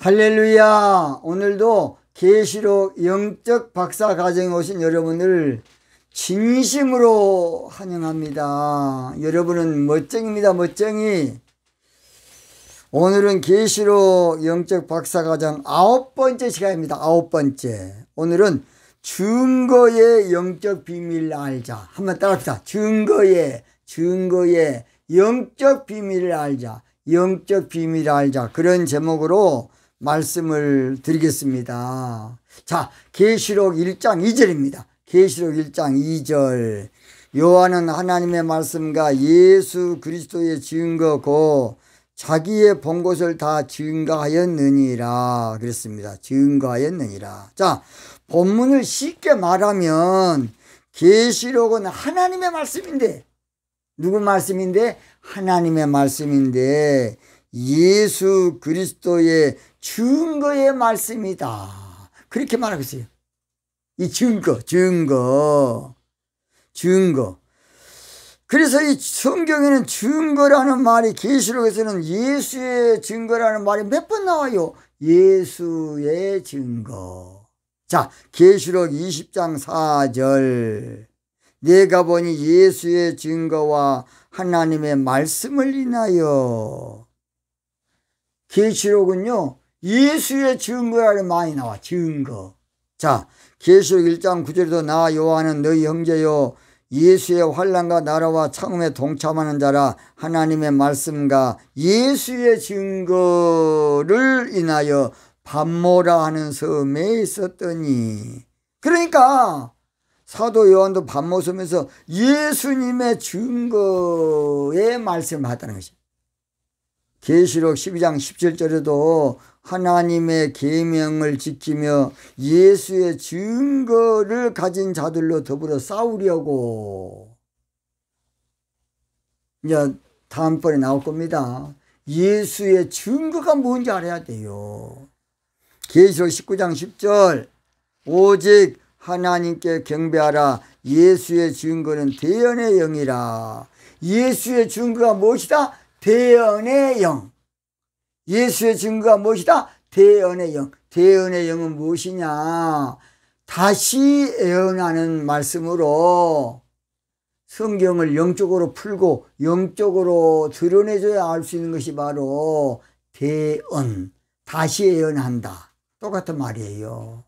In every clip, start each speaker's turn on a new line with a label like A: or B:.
A: 할렐루야. 오늘도 계시록 영적 박사 과정에 오신 여러분을 진심으로 환영합니다. 여러분은 멋쟁입니다. 멋쟁이. 오늘은 계시록 영적 박사 과정 9번째 시간입니다. 9번째. 오늘은 증거의 영적 비밀을 알자. 한번 따라합시다. 증거의 영적 비밀을 알자. 영적 비밀을 알자. 그런 제목으로 말씀을 드리겠습니다. 자, 계시록 1장 2절입니다. 계시록 1장 2절. 요한은 하나님의 말씀과 예수 그리스도의 증거고 자기의 본 것을 다 증거하였느니라 그랬습니다. 증거하였느니라. 자, 본문을 쉽게 말하면 계시록은 하나님의 말씀인데, 누구 말씀인데? 하나님의 말씀인데 예수 그리스도의 증거의 말씀이다. 그렇게 말하고 있어요. 이 증거. 그래서 이 성경에는 증거라는 말이, 계시록에서는 예수의 증거라는 말이 몇 번 나와요. 예수의 증거. 자, 계시록 20장 4절. 내가 보니 예수의 증거와 하나님의 말씀을 인하여. 계시록은요, 예수의 증거라는 말이 나와. 증거. 자, 계시록 1장 9절에도 나 요한은 너희 형제요 예수의 환난과 나라와 창음에 동참하는 자라 하나님의 말씀과 예수의 증거를 인하여 밤모라 하는 섬에 있었더니. 그러니까 사도 요한도 밤모 섬에서 예수님의 증거의 말씀을 하다는 것이죠. 계시록 12장 17절에도 하나님의 계명을 지키며 예수의 증거를 가진 자들로 더불어 싸우려고. 이제 다음번에 나올 겁니다. 예수의 증거가 뭔지 알아야 돼요. 계시록 19장 10절. 오직 하나님께 경배하라. 예수의 증거는 대언의 영이라. 예수의 증거가 무엇이다? 대언의 영. 예수의 증거가 무엇이다? 대언의 영. 대언의 영은 무엇이냐? 다시 예언하는 말씀으로 성경을 영적으로 풀고 영적으로 드러내줘야 알 수 있는 것이 바로 대언. 다시 예언한다. 똑같은 말이에요.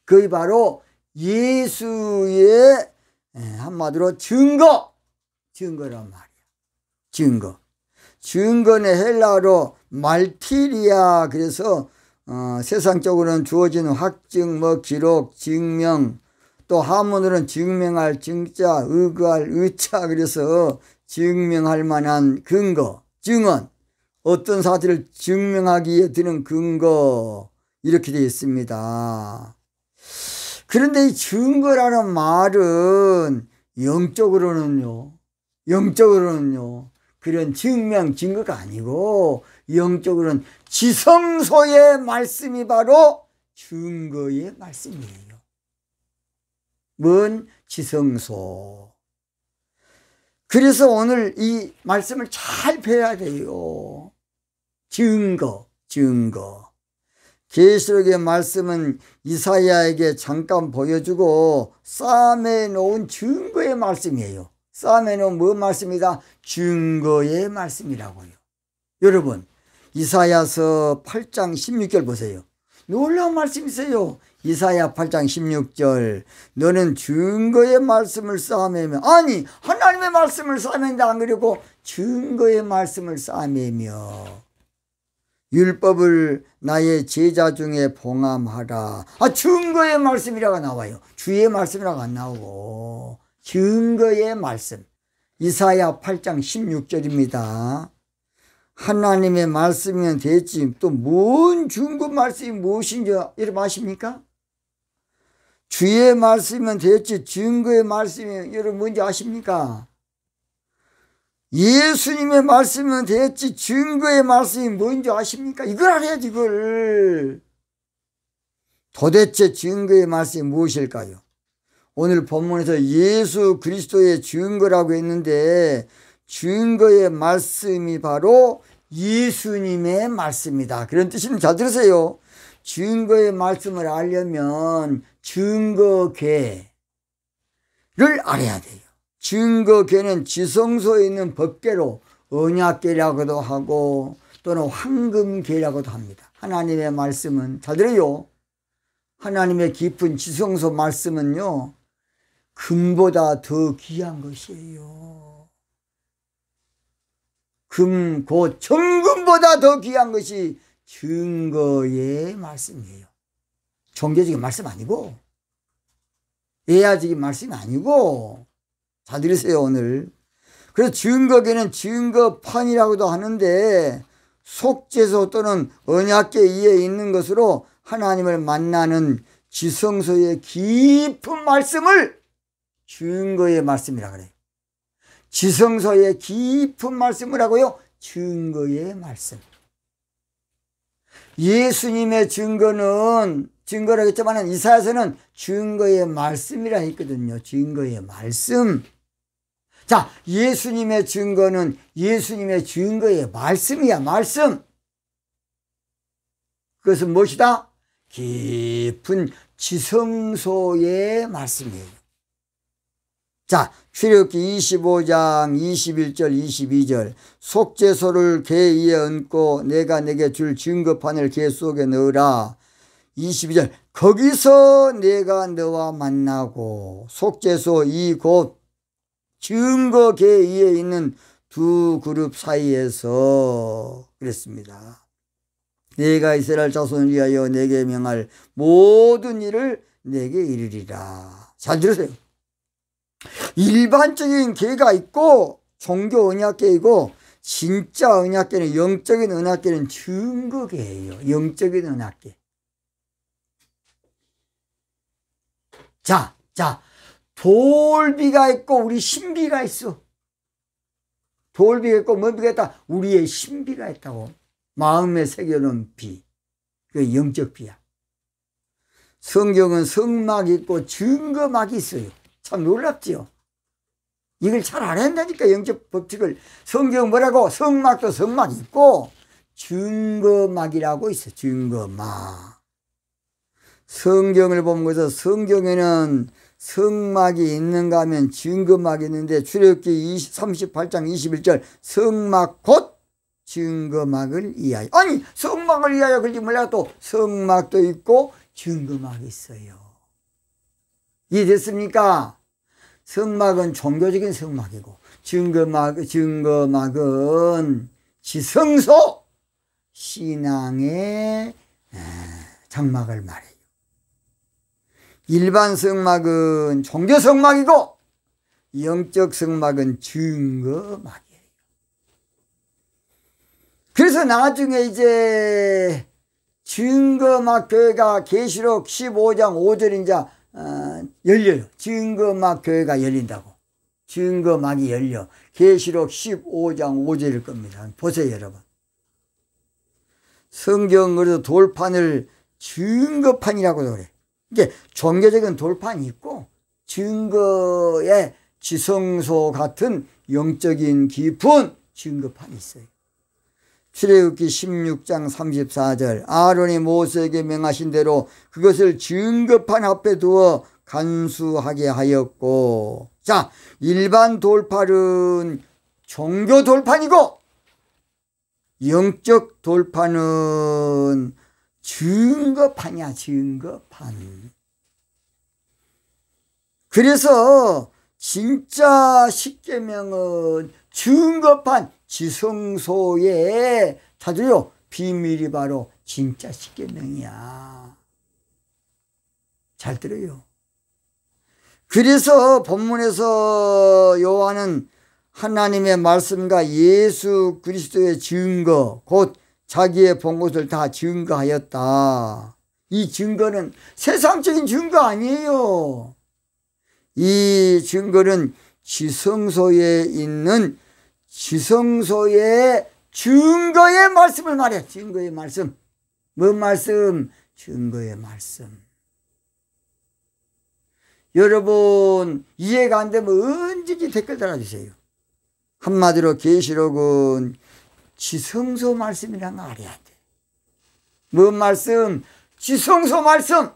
A: 그게 바로 예수의 한마디로 증거란 말이야. 증거는 헬라어로 말티리아. 그래서 세상적으로는 주어지는 확증, 기록, 증명, 또 한문으로는 증명할 증자, 의거할 의자. 그래서 증명할 만한 근거, 증언, 어떤 사실을 증명하기 위해 드는 근거, 이렇게 되어 있습니다. 그런데 이 증거라는 말은 영적으로는요 그런 증거가 아니고 영적으로는 지성소의 말씀이 바로 증거의 말씀이에요. 뭔 지성소. 그래서 오늘 이 말씀을 잘 배워야 돼요. 증거. 계시록의 말씀은 이사야에게 잠깐 보여주고 쌓아내 놓은 증거의 말씀이에요. 쌓아내 놓은 뭔 말씀이다? 증거의 말씀이라고요. 여러분, 이사야서 8장 16절 보세요. 놀라운 말씀이 있어요. 이사야 8장 16절. 너는 증거의 말씀을 쌓아매며, 아니 하나님의 말씀을 쌓아맨다 안 그러고 증거의 말씀을 쌓아매며 율법을 나의 제자 중에 봉함하라. 증거의 말씀이라고 나와요. 주의 말씀이라고 안 나오고 증거의 말씀. 이사야 8장 16절입니다. 하나님의 말씀이면 됐지 또 뭔 증거 말씀이 무엇인지 여러분 아십니까? 주의 말씀이면 됐지 증거의 말씀이 여러분 뭔지 아십니까? 예수님의 말씀은 됐지 증거의 말씀이 뭔지 아십니까? 이걸 알아야지. 이걸. 도대체 증거의 말씀이 무엇일까요? 오늘 본문에서 예수 그리스도의 증거라고 했는데 증거의 말씀이 바로 예수님의 말씀이다. 그런 뜻입니다. 잘 들으세요. 증거의 말씀을 알려면 증거궤를 알아야 돼요. 증거궤는 지성소에 있는 법궤로 언약궤라고도 하고 또는 황금궤라고도 합니다. 하나님의 말씀은, 잘 들어요. 하나님의 깊은 지성소 말씀은요, 금보다 더 귀한 것이에요. 금, 곧 정금보다 더 귀한 것이 증거의 말씀이에요. 종교적인 말씀 아니고, 예화적인 말씀이 아니고, 잘 들으세요, 오늘. 그래서 증거궤는 증거판이라고도 하는데, 속죄소 또는 언약궤 위에 있는 것으로 하나님을 만나는 지성소의 깊은 말씀을 증거의 말씀이라 그래요. 지성소의 깊은 말씀을 하고요, 증거의 말씀. 예수님의 증거라고 했지만 이사야서는 증거의 말씀이라 했거든요. 증거의 말씀. 자, 예수님의 증거는 예수님의 증거의 말씀이야, 말씀. 그것은 무엇이다? 깊은 지성소의 말씀이에요. 자, 출애굽기 25장 21절 22절 속죄소를 궤 위에 얹고 내가 내게 줄 증거판을 궤 속에 넣으라. 22절 거기서 내가 너와 만나고 속죄소 이 곧 증거궤 위에 있는 두 그룹 사이에서 그랬습니다. 내가 이스라엘 자손을 위하여 내게 명할 모든 일을 내게 이르리라. 잘 들으세요. 일반적인 궤가 있고 종교 언약궤이고 진짜 언약궤는, 영적인 언약궤는 증거궤예요. 영적인 언약궤. 자, 돌비가 있고 우리 신비가 있어. 돌비가 있고 뭔비가 있다? 우리의 신비가 있다고. 마음에 새겨놓은 비. 그게 영적 비야. 성경은 성막이 있고 증거막이 있어요. 참 놀랍지요. 이걸 잘 알아야 한다니까, 영적 법칙을. 성경 뭐라고? 성막도 성막이 있고 증거막이라고 있어. 증거막. 성경을 보면 그래서 성경에는 성막이 있는가 하면 증거막이 있는데 출애굽기 38장 21절 성막 곧 증거막을 위하여. 아니, 성막을 위하여 그러지 몰라. 또 성막도 있고 증거막이 있어요. 이해됐습니까? 성막은 종교적인 성막이고 증거막은 지성소 신앙의 장막을 말해요. 일반 성막은 종교 성막이고 영적 성막은 증거막이에요. 그래서 나중에 이제 증거막 교회가 계시록 15장 5절 이제 열려요. 증거막 교회가 열린다고. 증거막이 열려. 계시록 15장 5절일 겁니다. 보세요, 여러분. 성경으로 돌판을 증거판이라고도 그래. 이게 종교적인 돌판이 있고 증거의 지성소 같은 영적인 깊은 증거판이 있어요. 출애굽기 16장 34절 아론이 모세에게 명하신 대로 그것을 증거판 앞에 두어 간수하게 하였고. 자, 일반 돌판은 종교 돌판이고 영적 돌판은 증거판이야. 증거판. 그래서 진짜 십계명은 증거판 지성소에 찾아요. 비밀이 바로 진짜 십계명이야. 잘 들어요. 그래서 본문에서 요한은 하나님의 말씀과 예수 그리스도의 증거 곧 자기의 본 것을 다 증거하였다. 이 증거는 세상적인 증거 아니에요. 이 증거는 지성소에 있는 지성소의 증거의 말씀을 말해. 증거의 말씀. 뭔 말씀? 증거의 말씀. 여러분 이해가 안 되면 언제든지 댓글 달아주세요. 한마디로 계시록은 지성소 말씀이란 거 알아야 돼. 뭔 말씀? 지성소 말씀.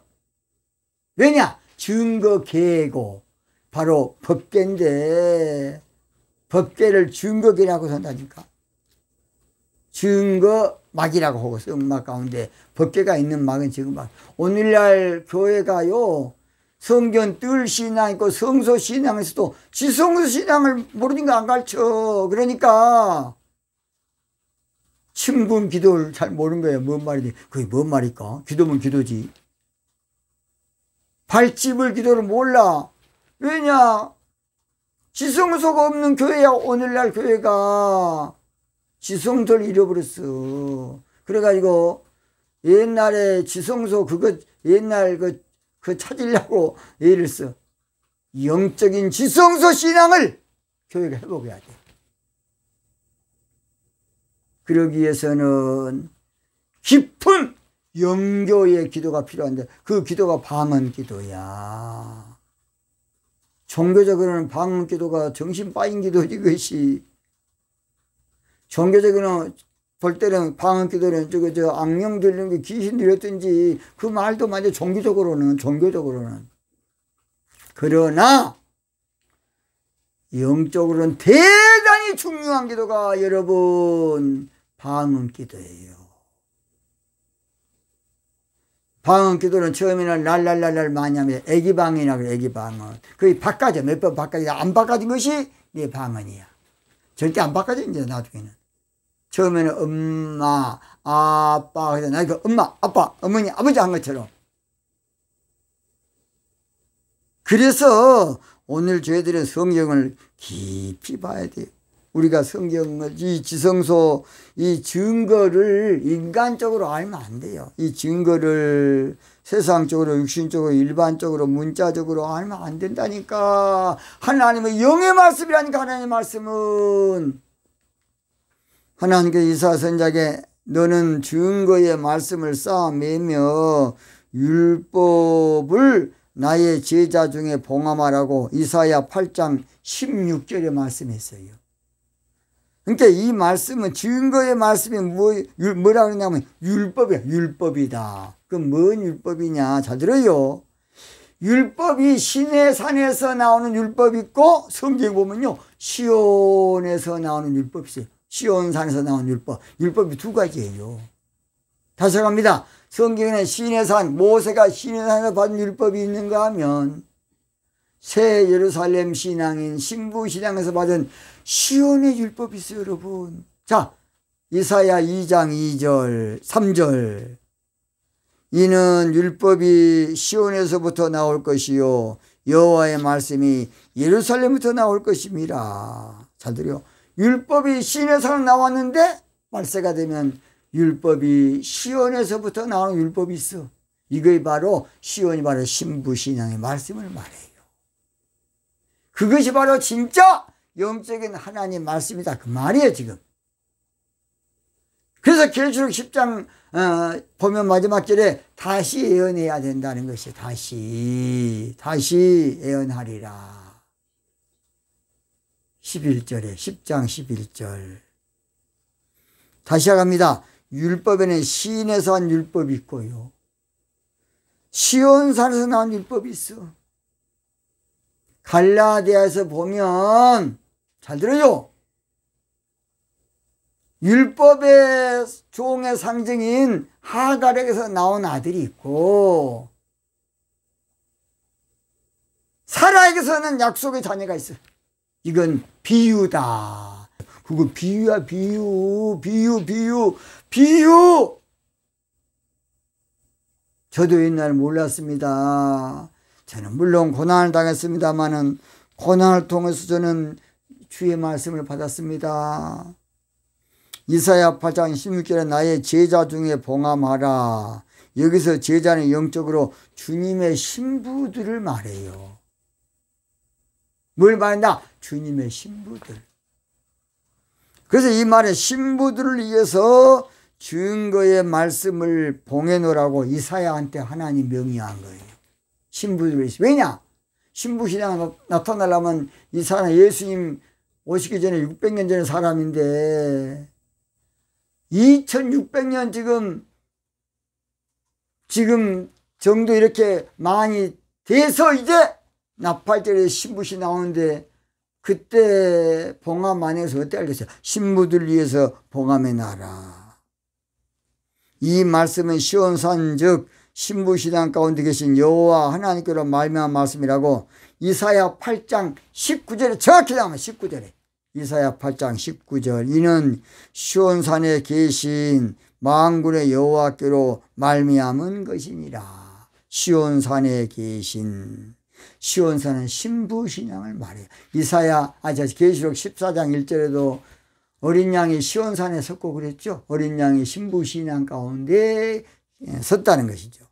A: 왜냐? 증거 계고 바로 법계인데 법계를 증거계라고 선다니까. 증거막이라고 하고 성막 가운데 법계가 있는 막은 증거막. 오늘날 교회가요 성경 뜰 신앙 있고 성소 신앙에서도 지성소 신앙을 모르니까 안 가르쳐. 그러니까 친분 기도를 잘 모르는 거예요. 뭔 말이지? 그게 뭔 말일까? 기도면 기도지. 발집을 기도를 몰라. 왜냐? 지성소가 없는 교회야. 오늘날 교회가 지성소를 잃어버렸어. 그래가지고 옛날에 지성소 그거 옛날 그 찾으려고 애를 써. 영적인 지성소 신앙을 교회가 회복해야 돼. 그러기 위해서는 깊은 영교의 기도가 필요한데 그 기도가 방언 기도야. 종교적으로는 방언 기도가 정신 빠진 기도지. 그것이 종교적으로는 볼 때는 방언 기도는 저 악령 들리는 게 귀신 들렸든지 그 말도 맞아. 종교적으로는 그러나 영적으로는 대단히 중요한 기도가 여러분 방언 기도예요. 방언 기도는 처음에는 랄랄랄랄 많이 하면 애기방언이라고 그래. 애기방언. 그게 바꿔져. 몇 번 바꿔져. 안 바꿔진 것이 내 방언이야. 절대 안 바꿔져. 이제 나중에는. 처음에는 엄마, 아빠, 그래서 나니까 엄마, 아빠, 어머니, 아버지 한 것처럼. 그래서 오늘 저희들은 성경을 깊이 봐야 돼요. 우리가 성경을, 이 지성소, 이 증거를 인간적으로 알면 안 돼요. 이 증거를 세상적으로, 육신적으로, 일반적으로, 문자적으로 알면 안 된다니까. 하나님은 영의 말씀이라니까. 하나님의 말씀은. 하나님께서 이사야 선지자에게 너는 증거의 말씀을 쌓아매며 율법을 나의 제자 중에 봉함하라고 이사야 8장 16절에 말씀했어요. 그러니까 이 말씀은 증거의 말씀이 뭐라 그러냐면 율법이야. 율법이다. 그럼 뭔 율법이냐? 잘 들어요. 율법이 시내산에서 나오는 율법이 있고 성경에 보면요 시온에서 나오는 율법이 있어요. 시온산에서 나온 율법. 율법이 두 가지예요. 다시 갑니다. 성경에는 시내산, 모세가 시내산에서 받은 율법이 있는가 하면 새 예루살렘 신앙인 신부 신앙에서 받은 시온의 율법이 있어요, 여러분. 자, 이사야 2장 2절, 3절. 이는 율법이 시온에서부터 나올 것이요 여호와의 말씀이 예루살렘부터 나올 것임이라. 잘 들어요. 율법이 시내에서 나왔는데 말세가 되면 율법이 시온에서부터 나오는 율법이 있어. 이게 바로 시온이 바로 신부신앙의 말씀을 말해요. 그것이 바로 진짜 영적인 하나님 말씀이다. 그 말이에요 지금. 그래서 계시록 10장 보면 마지막 절에 다시 예언해야 된다는 것이 다시 예언하리라. 11절에 10장 11절 다시 합니다. 율법에는 시인에서 한 율법이 있고요 시온산에서 나온 율법이 있어. 갈라디아에서 보면 잘 들어요. 율법의 종의 상징인 하갈에게서 나온 아들이 있고 사라에게서는 약속의 자녀가 있어. 이건 비유다. 그거 비유야. 비유. 저도 옛날에 몰랐습니다. 저는 물론 고난을 당했습니다마는 고난을 통해서 저는 주의 말씀을 받았습니다. 이사야 8장 16절에 나의 제자 중에 봉함하라. 여기서 제자는 영적으로 주님의 신부들을 말해요. 뭘 말한다? 주님의 신부들. 그래서 이 말에 신부들을 위해서 증거의 말씀을 봉해놓으라고 이사야한테 하나님 명령한 거예요. 신부들을 위해서. 왜냐? 신부신앙 나타나려면 이 사람 예수님 오시기 전에 600년 전의 사람인데 2600년 지금 정도 이렇게 많이 돼서 이제 나팔절에 신부시 나오는데, 그때 봉함 안에서 어떻게 알겠어요? 신부들 위해서 봉함의 나라. 이 말씀은 시온산 즉 신부시당 가운데 계신 여호와 하나님께로 말미암은 말씀이라고 이사야 8장 19절에 정확히 나오면 19절에 이사야 8장 19절 이는 시온산에 계신 만군의 여호와께로 말미암은 것이니라. 시온산에 계신, 시온산은 신부신앙을 말해요. 계시록 14장 1절에도 어린 양이 시온산에 섰고 그랬죠. 어린 양이 신부신앙 가운데 섰다는 것이죠.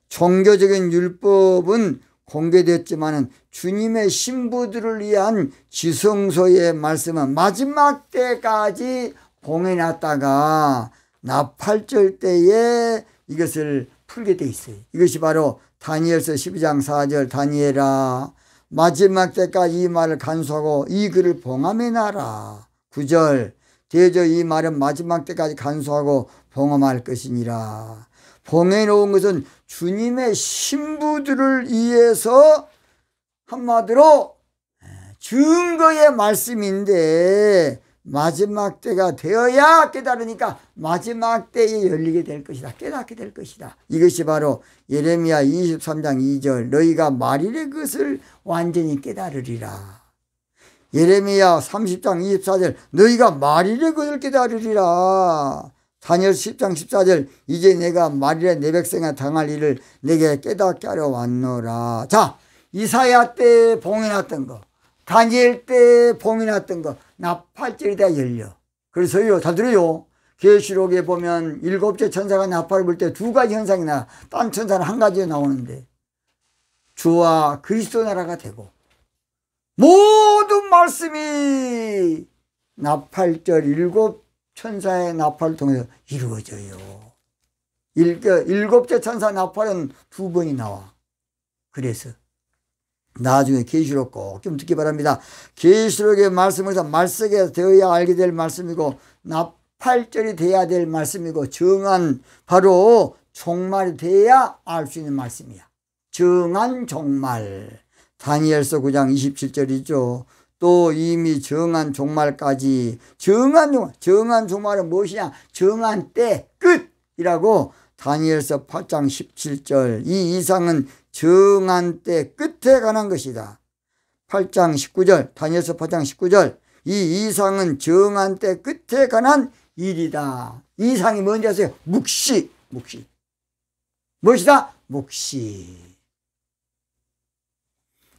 A: 종교적인 율법은 공개됐지만 주님의 신부들을 위한 지성소의 말씀은 마지막 때까지 봉해놨다가 나팔절 때에 이것을 풀게 돼 있어요. 이것이 바로 다니엘서 12장 4절 다니엘아 마지막 때까지 이 말을 간수하고 이 글을 봉함해 놔라. 9절 대저 이 말은 마지막 때까지 간수하고 봉함할 것이니라. 봉해놓은 것은 주님의 신부들을 위해서 한마디로 증거의 말씀인데 마지막 때가 되어야 깨달으니까 마지막 때에 열리게 될 것이다. 깨닫게 될 것이다. 이것이 바로 예레미야 23장 2절 너희가 말일의 것을 완전히 깨달으리라. 예레미야 30장 24절 너희가 말일의 것을 깨달으리라. 다니엘 10장 14절 이제 내가 말일에 내 백성이 당할 일을 내게 깨닫게 하려 왔노라. 자, 이사야 때 봉해놨던 거, 다니엘 때 봉해놨던 거 나팔절이 다 열려. 그래서요, 다 들어요. 계시록에 보면 7째 천사가 나팔을 불 때 2가지 현상이 나. 딴 천사는 1가지에 나오는데 주와 그리스도 나라가 되고 모든 말씀이 나팔절 7천사의 나팔을 통해서 이루어져요. 7째 천사 나팔은 2번이 나와. 그래서 나중에 계시록 꼭 좀 듣기 바랍니다. 계시록의 말씀에서 말세가 되어야 알게 될 말씀이고 나팔절이 돼야 될 말씀이고 정한 바로 종말이 돼야 알 수 있는 말씀이야. 정한 종말. 다니엘서 9장 27절이죠. 또 이미 정한 종말까지 정한 종말은 무엇이냐? 정한 때 끝이라고 다니엘서 8장 17절 이 이상은 정한 때 끝에 관한 것이다. 8장 19절 다니엘서 8장 19절 이 이상은 정한 때 끝에 관한 일이다. 이상이 뭔지 아세요? 묵시. 무엇이다? 묵시.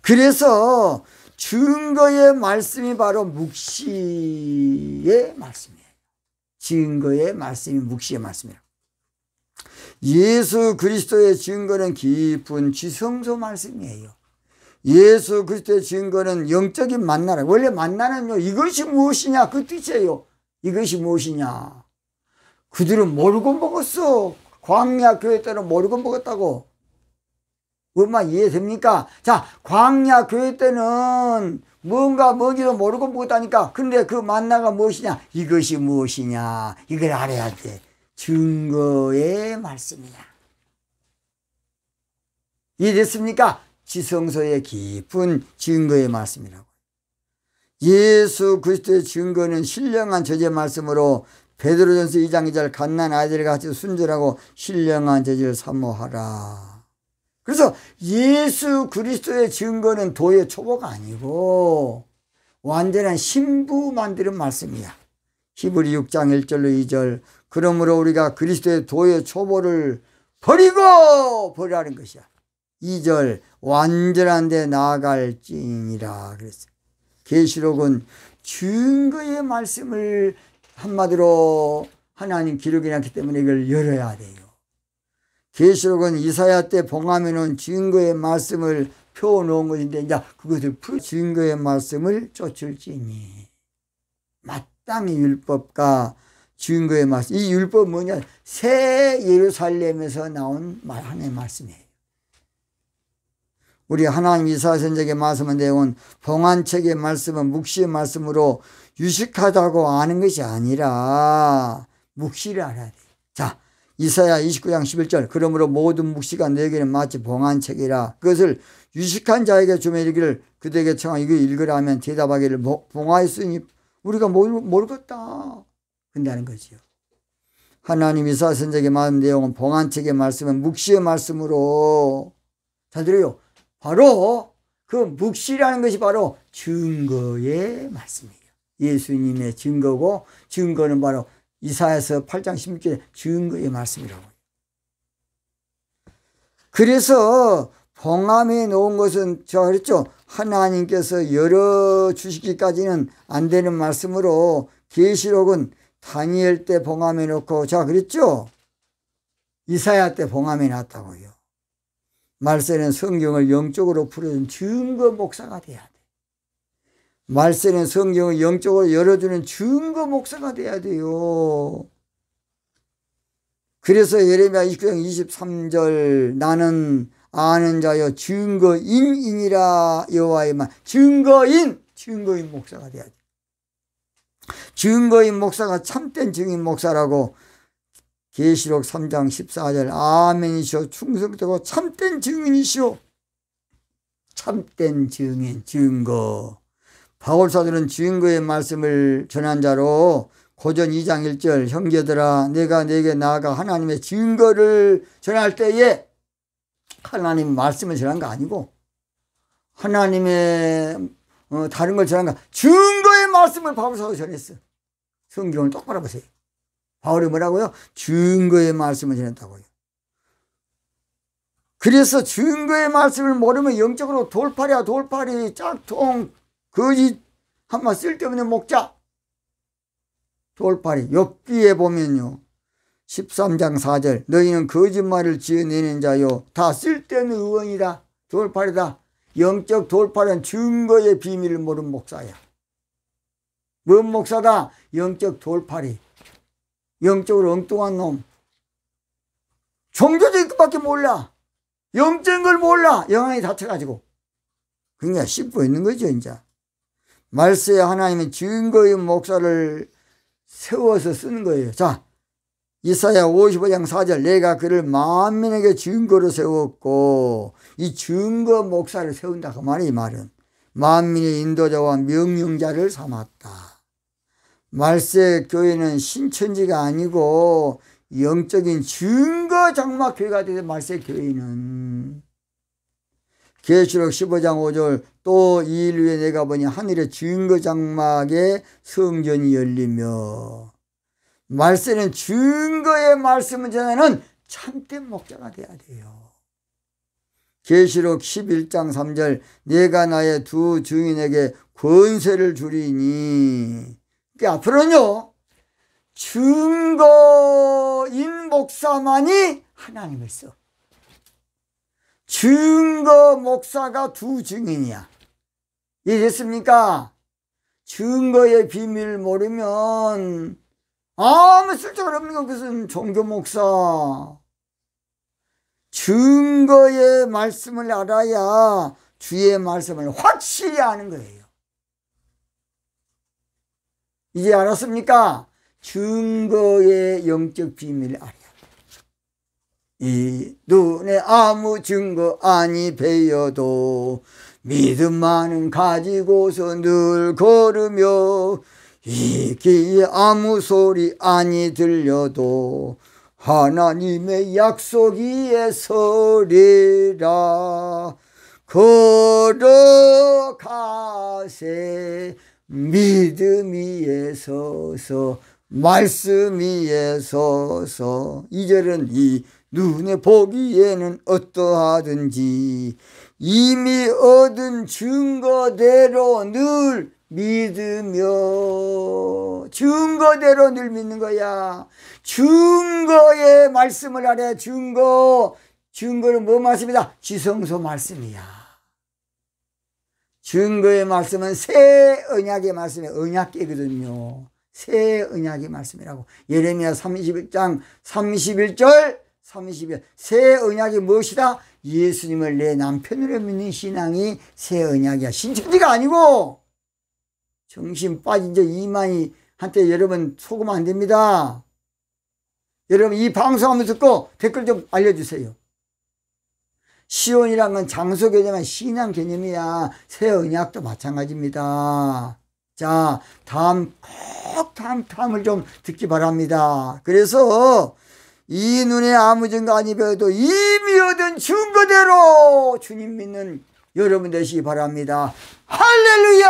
A: 그래서 증거의 말씀이 바로 묵시의 말씀이에요. 증거의 말씀이 묵시의 말씀이에요. 예수 그리스도의 증거는 깊은 지성소 말씀이에요. 예수 그리스도의 증거는 영적인 만나라. 원래 만나는요, 이것이 무엇이냐 그 뜻이에요. 이것이 무엇이냐. 그들은 모르고 먹었어. 광야 교회 때는 모르고 먹었다고. 얼마 이해됩니까? 자, 광야 교회 때는 뭔지도 모르고 먹었다니까. 근데 그 만나가 무엇이냐? 이것이 무엇이냐? 이걸 알아야 돼. 증거의 말씀이야. 이해됐습니까? 지성소의 깊은 증거의 말씀이라고. 예수 그리스도의 증거는 신령한 저주의 말씀으로 베드로전서 2장 2절 갓난 아이들과 같이 순전하고 신령한 저주를 사모하라. 그래서 예수 그리스도의 증거는 도의 초보가 아니고 완전한 신부 만드는 말씀이야. 히브리 6장 1절로 2절 그러므로 우리가 그리스도의 도의 초보를 버리라는 것이야. 2절 완전한 데 나아갈지니라 그랬어요. 계시록은 증거의 말씀을 한마디로 하나님 기록이 났기 때문에 이걸 열어야 돼요. 계시록은 이사야 때 봉함해 놓은 증거의 말씀을 펴놓은 것인데 이제 그것을 증거의 말씀을 쫓을지니 마땅히 율법과 증거의 말씀. 이 율법은 뭐냐? 새 예루살렘에서 나온 하나님의 말씀이에요. 우리 하나님 이사야 선지자에게 말씀한 내용은 봉안책의 말씀은 묵시의 말씀으로 유식하다고 아는 것이 아니라 묵시를 알아야 돼. 자, 이사야 29장 11절. 그러므로 모든 묵시가 너에게는 마치 봉안책이라. 그것을 유식한 자에게 주며 이르기를 그대에게 청하 이거 읽으라 하면 대답하기를 봉하였으니 우리가 모르겠다. 근다는 거지요. 하나님 이사야 선지자에게 말한 내용은 봉안책의 말씀은 묵시의 말씀으로. 잘 들어요. 바로 그 묵시라는 것이 바로 증거의 말씀이에요. 예수님의 증거고, 증거는 바로 이사야서 8장 16절에 증거의 말씀이라고. 그래서 봉함에 놓은 것은 제가 그랬죠. 하나님께서 열어주시기까지는 안 되는 말씀으로 계시록은 다니엘 때 봉함에 놓고 제가 그랬죠. 이사야 때 봉함에 놨다고요. 말세는 성경을 영적으로 풀어준 증거 목사가 돼야 돼. 말세는 성경을 영적으로 열어주는 증거 목사가 돼야 돼요. 그래서 예레미야 29장 23절 나는 아는 자여 증거인이라 여호와의 말. 증거인 목사가 돼야 돼. 증거인 목사가 참된 증인 목사라고 계시록 3장 14절 아멘이시오 충성되고 참된 증인이시오. 참된 증인 증거. 바울사도는 증거의 말씀을 전한 자로 고전 2장 1절 형제들아 내가 내게 나아가 하나님의 증거를 전할 때에 하나님 말씀을 전한 거 아니고 하나님의 다른 걸 전한 거 증거의 말씀을 바울사도 전했어. 성경을 똑바로 보세요. 바울이 뭐라고요? 증거의 말씀을 전했다고요. 그래서 증거의 말씀을 모르면 영적으로 돌팔이야. 돌팔이 짝통 거짓 한마 쓸데없는 목자 돌팔이. 욥기에 보면요 13장 4절 너희는 거짓말을 지어내는 자요 다 쓸데없는 의원이다. 돌팔이다. 영적 돌팔은 증거의 비밀을 모르는 목사야. 뭔 목사다? 영적 돌팔이. 영적으로 엉뚱한 놈. 종교적인 것밖에 몰라. 영적인 걸 몰라. 영혼이 다쳐가지고. 그러니까 씹고 있는 거죠 이제. 말세에 하나님은 증거의 목사를 세워서 쓰는 거예요. 자, 이사야 55장 4절 내가 그를 만민에게 증거로 세웠고 이 증거 목사를 세운다 그 말이 이 말은 만민의 인도자와 명령자를 삼았다. 말세 교회는 신천지가 아니고 영적인 증거 장막 교회가 되는 말세 교회는 계시록 15장 5절 또 2일 후에 내가 보니 하늘의 증거 장막에 성전이 열리며 말세는 증거의 말씀을 전하는 참된 목자가 돼야 돼요. 계시록 11장 3절 내가 나의 두 증인에게 권세를 주리니 그러니까 앞으로는요 증거인 목사만이 하나님을 써. 증거 목사가 두 증인이야. 이해됐습니까? 증거의 비밀을 모르면 아무 쓸데가 없는 것은 종교 목사. 증거의 말씀을 알아야 주의 말씀을 확실히 아는 거예요. 이제 알았습니까? 증거의 영적 비밀을 알아야 돼. 이 눈에 아무 증거 아니 배여도 믿음만은 가지고서 늘 걸으며 이 귀에 아무 소리 아니 들려도 하나님의 약속 위에 서리라. 걸어가세 믿음 위에 서서 말씀 위에 서서. 2절은 이 눈에 보기에는 어떠하든지 이미 얻은 증거대로 늘 믿으며. 증거대로 늘 믿는 거야. 증거의 말씀을 알아야 증거는 뭐 말씀이다? 지성소 말씀이야. 증거의 말씀은 새 언약의 말씀이에요. 언약계거든요. 새 언약의 말씀이라고. 예레미야 31장 31절 32절 새 언약이 무엇이다? 예수님을 내 남편으로 믿는 신앙이 새 언약이야. 신천지가 아니고 정신 빠진 저 이만희 한테 여러분 속으면 안 됩니다. 여러분 이 방송하면 듣고 댓글 좀 알려주세요. 시온이란 건 장소 개념은 신앙 개념이야. 새 언약도 마찬가지입니다. 자, 다음을 좀 듣기 바랍니다. 그래서 이 눈에 아무 증거 아니 배워도 이미 얻은 증거대로 주님 믿는 여러분 되시기 바랍니다. 할렐루야!